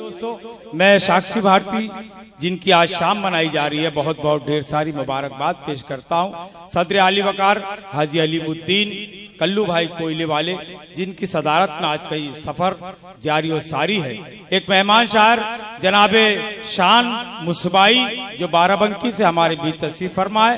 दोस्तों, मैं साक्षी भारती जिनकी आज शाम मनाई जा रही है, बहुत बहुत ढेर सारी मुबारकबाद पेश करता हूं। सदर आली वकार हाजी अलीमुद्दीन कल्लू भाई कोयले वाले, जिनकी सदारत में आज कई सफर जारी और सारी है। एक मेहमान शायर जनाबे शान मुसबाई जो बाराबंकी से हमारे बीच तशरीफ फरमाए,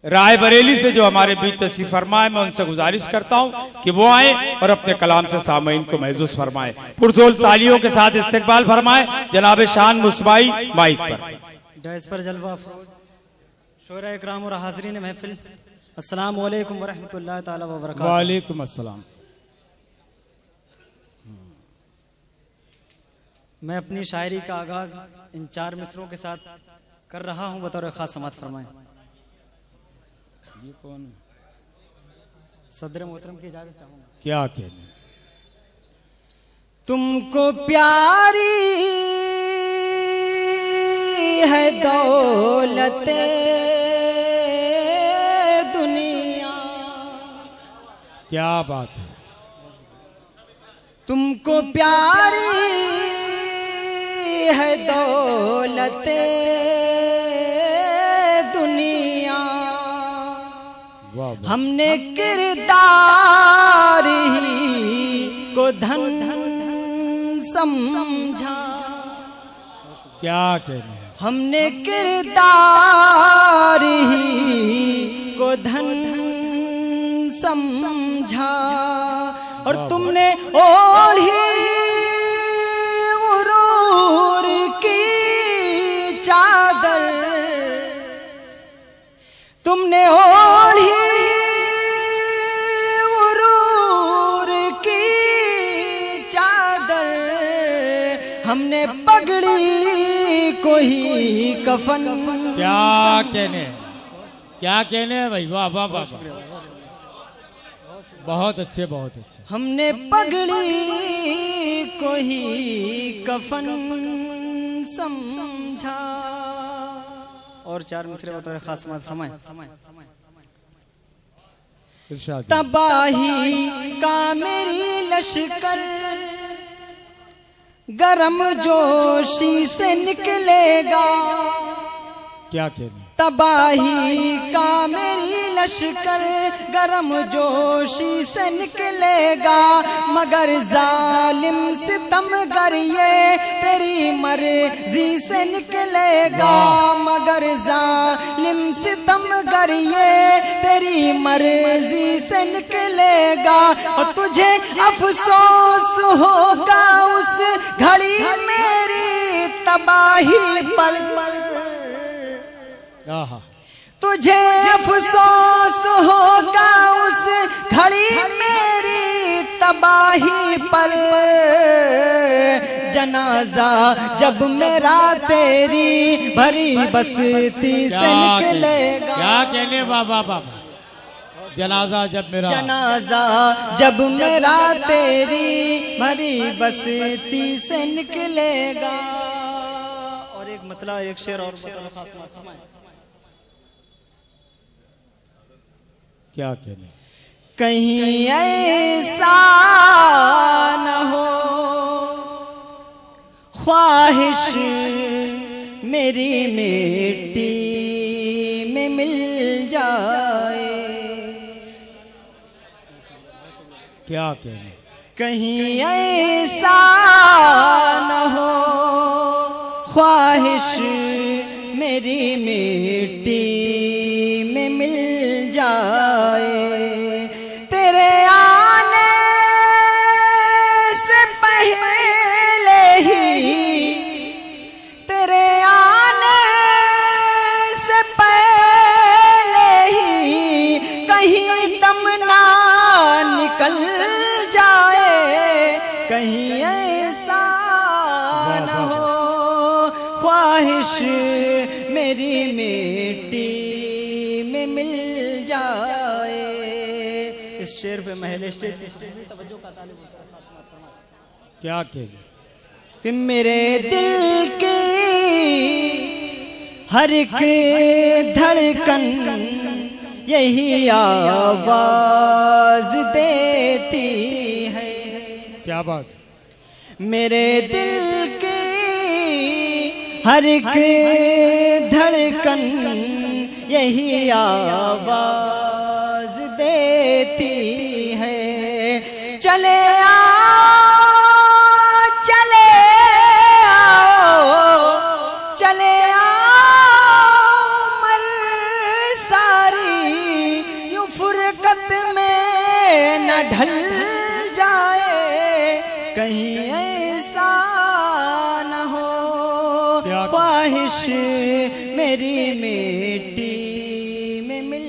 रायबरेली से जो हमारे बीच तशरीफ फरमाए, मैं उनसे गुजारिश करता हूं कि वो आए और अपने कलाम से सामईन को महसूस फरमाए। पुरजोर तालियों के साथ इस्तकबाल फरमाए जनाबे शान मुसबाई माइक पर। डैस पर जलवा अफरोज शोरा इकराम और हाज़रीन महफिल, अस्सलाम वालेकुम व रहमतुल्लाहि ताला व बरकातहू। वालेकुम अस्सलाम। मैं अपनी शायरी का आगाज इन 4 मिसरों के साथ कर रहा हूं, बतौर खास समात फरमाएं। ये कौन? सदर मोहतरम की इजाजत चाहूंगा। क्या कहने? तुमको प्यारी है दौलते दुनिया, क्या बात है। तुमको प्यारी है दौलते दुनिया, हमने किरदार ही को धन समझा। क्या कहने? हमने किरदार ही को धन समझा, और तुमने ओढ़ी गुरूर की चादर, तुमने ओढ़ी गुरूर की चादर, हमने पगड़ी को ही कफन। क्या कहने? क्या कहने भाई? वाह वाह वाह, बहुत अच्छे बहुत अच्छे। हमने पगड़ी को ही कफन समझा। और 4 मिसरे बतौर खास समात फरमाएं। तबाही का मेरी लश्कर गरम जोशी से निकलेगा। क्या कहने? तबाही का मेरी लश्कर गरम जोशी से निकलेगा, मगर जालिम सितमगर ये तेरी मर्जी से निकलेगा, मगर जालिम सितमगर ये तेरी मर्जी से निकलेगा। और तुझे अफसोस होगा उस घड़ी मेरी तबाही पर, तुझे अफसोस होगा उस घड़ी मेरी तबाही पर। जनाजा जब मेरा तेरी भरी बस्ती से निकलेगा। क्या कहने? बाबा बाबा, जनाजा जब मेरा, जनाजा जब मेरा तेरी भरी बस्ती से निकलेगा। और एक मतलब एक शेर और बतौर खास समात फरमाएं। क्या कहने? कहीं ऐसा न हो ख्वाहिश मेरी मिट्टी में मिल जाए। क्या कहने? कहीं ऐसा न हो ख्वाहिश मेरी मिट्टी में मिल जाए। तेरे आने से पहले ही, तेरे आने से पहले ही कहीं दम ना निकल जाए। कहीं ऐसा न हो ख्वाहिश मेरी मिट्टी में मिल जाए। इस शेर पे महल स्टेज तवज्जो का तालिब होता है। क्या कहने? कि मेरे दिल की हर एक धड़कन यही आवाज देती है। क्या बात? मेरे दिल की हर एक धड़कन यही आवाज देती है, चले आओ चले आओ चले आओ मर सारी यूं फुरकत में न ढल जाए, कहीं ऐसा न हो ख्वाहिश मेरी मिट्टी में मिल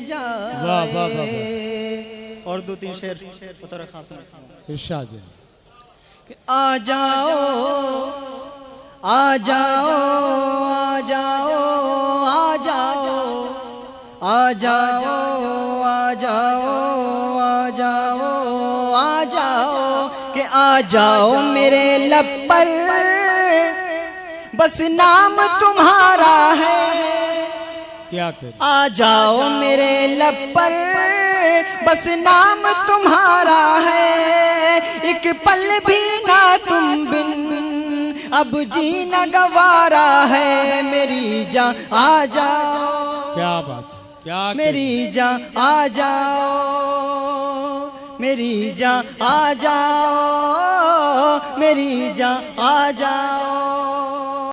जाए। वाह वाह वाह। और दो तीन शेर बतौर खास इरशाद है कि आ जाओ आ जाओ आ जाओ आ जाओ आ जाओ आ जाओ आ जाओ आ जाओ कि आ जाओ मेरे लब पर बस नाम तुम्हारा है, क्या करे। आ जाओ मेरे लब पर बस नाम तुम्हारा है, एक पल भी ना तुम बिन अब जीना गवारा है, मेरी जान आ जाओ। क्या बात है, क्या मेरी जान आ जाओ, मेरी जान आ जाओ, मेरी जान आ जाओ।